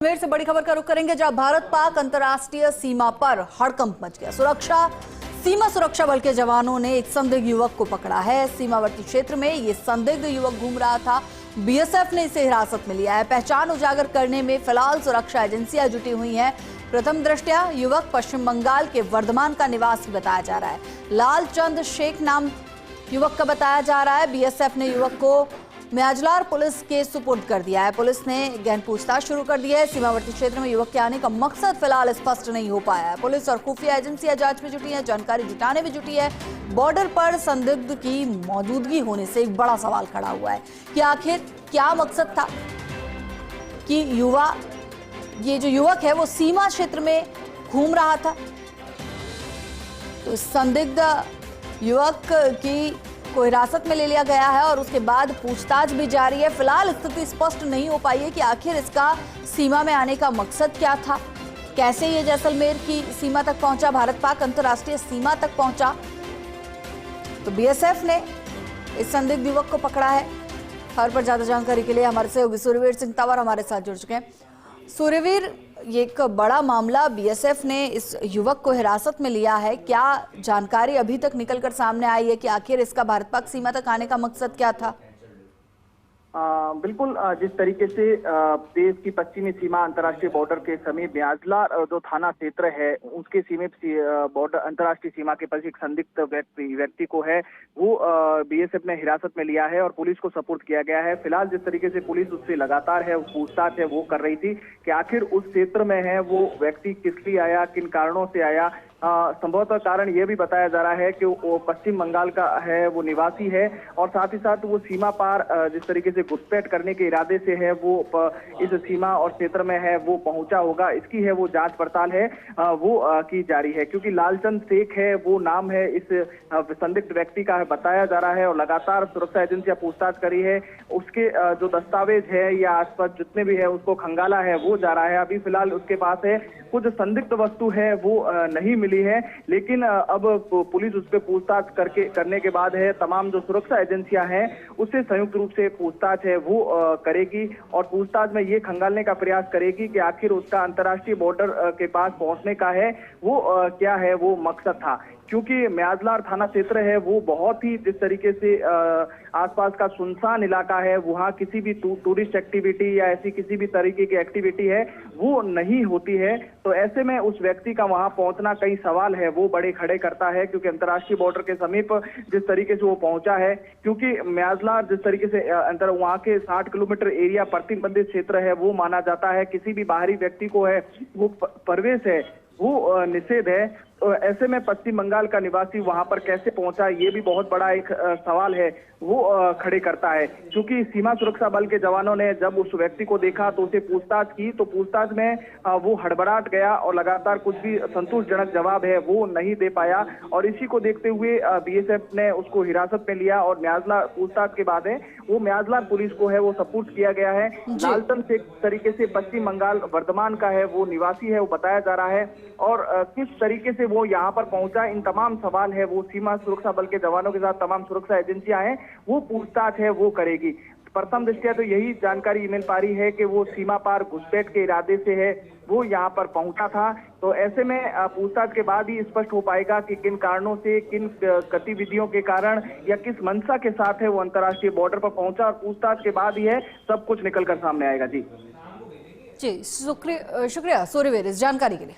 मेर से बड़ी खबर का रुख करेंगे, जहां भारत पाक अंतर्राष्ट्रीय सीमा पर हड़कंप मच गया। सीमा सुरक्षा बल के जवानों ने एक संदिग्ध युवक को पकड़ा है। सीमावर्ती क्षेत्र में ये संदिग्ध युवक घूम रहा था। बीएसएफ ने इसे हिरासत में लिया है। पहचान उजागर करने में फिलहाल सुरक्षा एजेंसियां जुटी हुई हैं। प्रथम दृष्टया युवक पश्चिम बंगाल के वर्धमान का निवासी बताया जा रहा है। लालचंद शेख नाम युवक का बताया जा रहा है। बीएसएफ ने युवक को म्याजलार पुलिस के सुपुर्द कर दिया है। पुलिस ने गहन पूछताछ शुरू कर दी है। सीमावर्ती क्षेत्र में युवक के आने का मकसद फिलहाल स्पष्ट नहीं हो पाया है। पुलिस और खुफिया एजेंसियां जांच में जुटी हैं, जानकारी जुटाने में जुटी है। बॉर्डर पर संदिग्ध की मौजूदगी होने से एक बड़ा सवाल खड़ा हुआ है कि आखिर क्या मकसद था कि ये जो युवक है वो सीमा क्षेत्र में घूम रहा था। तो संदिग्ध युवक की को हिरासत में ले लिया गया है और उसके बाद पूछताछ भी जारी है। फिलहाल स्थिति स्पष्ट नहीं हो पाई है कि आखिर इसका सीमा में आने का मकसद क्या था, कैसे ये जैसलमेर की सीमा तक पहुंचा, भारत पाक अंतर्राष्ट्रीय सीमा तक पहुंचा। तो बीएसएफ ने इस संदिग्ध युवक को पकड़ा है। खबर पर ज्यादा जानकारी के लिए हमारे सहयोगी सूर्यवीर सिंह तंवर हमारे साथ जुड़ चुके हैं। सूर्यवीर, ये एक बड़ा मामला, बीएसएफ ने इस युवक को हिरासत में लिया है। क्या जानकारी अभी तक निकलकर सामने आई है कि आखिर इसका भारत पाक सीमा तक आने का मकसद क्या था? बिल्कुल, जिस तरीके से देश की पश्चिमी सीमा अंतर्राष्ट्रीय बॉर्डर के समीप म्याजलार जो थाना क्षेत्र है उसके समीप बॉर्डर अंतर्राष्ट्रीय सीमा के पास एक संदिग्ध व्यक्ति को है वो बीएसएफ ने हिरासत में लिया है और पुलिस को सपुर्द किया गया है। फिलहाल जिस तरीके से पुलिस उससे लगातार है पूछताछ है वो कर रही थी कि आखिर उस क्षेत्र में है वो व्यक्ति किस लिए आया, किन कारणों से आया। संभवतः कारण यह भी बताया जा रहा है कि वो पश्चिम बंगाल का है, वो निवासी है और साथ ही साथ वो सीमा पार जिस तरीके से घुसपैठ करने के इरादे से है वो इस सीमा और क्षेत्र में है वो पहुंचा होगा। इसकी है वो जांच पड़ताल है वो की जारी है, क्योंकि लालचंद शेख है वो नाम है इस संदिग्ध व्यक्ति का है बताया जा रहा है और लगातार सुरक्षा एजेंसियां पूछताछ करी है। उसके जो दस्तावेज है या आसपास जितने भी है उसको खंगाला है वो जा रहा है। अभी फिलहाल उसके पास है कुछ संदिग्ध वस्तु है वो नहीं मिली है, लेकिन अब पुलिस उस पर पूछताछ करने के बाद है तमाम जो सुरक्षा एजेंसियां हैं उससे संयुक्त रूप से पूछताछ है वो करेगी और पूछताछ में ये खंगालने का प्रयास करेगी कि आखिर उसका अंतर्राष्ट्रीय बॉर्डर के पास पहुंचने का है वो क्या है वो मकसद था। क्योंकि म्याजलार थाना क्षेत्र है वो बहुत ही जिस तरीके से आसपास का सुनसान इलाका है, वहाँ किसी भी टूरिस्ट एक्टिविटी या ऐसी किसी भी तरीके की एक्टिविटी है वो नहीं होती है। तो ऐसे में उस व्यक्ति का वहाँ पहुंचना कई सवाल है वो बड़े खड़े करता है, क्योंकि अंतर्राष्ट्रीय बॉर्डर के समीप जिस तरीके से वो पहुंचा है, क्योंकि म्याजलार जिस तरीके से वहाँ के 60 किलोमीटर एरिया प्रतिबंधित क्षेत्र है वो माना जाता है। किसी भी बाहरी व्यक्ति को है वो प्रवेश है वो निषेध है। तो ऐसे में पश्चिम बंगाल का निवासी वहां पर कैसे पहुंचा ये भी बहुत बड़ा एक सवाल है वो खड़े करता है। क्योंकि सीमा सुरक्षा बल के जवानों ने जब उस व्यक्ति को देखा तो उसे पूछताछ की तो पूछताछ में वो हड़बड़ाहट गया और लगातार कुछ भी संतोषजनक जवाब है वो नहीं दे पाया और इसी को देखते हुए बीएसएफ ने उसको हिरासत में लिया और म्याजलार पूछताछ के बाद है वो म्याजलार पुलिस को है वो सपुर्द किया गया है। लालचंद से तरीके से पश्चिम बंगाल वर्धमान का है वो निवासी है वो बताया जा रहा है और किस तरीके से वो यहाँ पर पहुंचा, इन तमाम सवाल है वो सीमा सुरक्षा बल के जवानों के साथ तमाम सुरक्षा एजेंसियां हैं वो पूछताछ है वो करेगी। प्रथम दृष्टया तो यही जानकारी मिल पा रही है कि वो सीमा पार घुसपैठ के इरादे से है वो यहाँ पर पहुंचा था। तो ऐसे में पूछताछ के बाद ही स्पष्ट हो पाएगा कि किन कारणों से, किन गतिविधियों के कारण या किस मंशा के साथ है वो अंतर्राष्ट्रीय बॉर्डर पर पहुंचा और पूछताछ के बाद ही है सब कुछ निकल कर सामने आएगा। जी शुक्रिया सूर्यवीर इस जानकारी के लिए।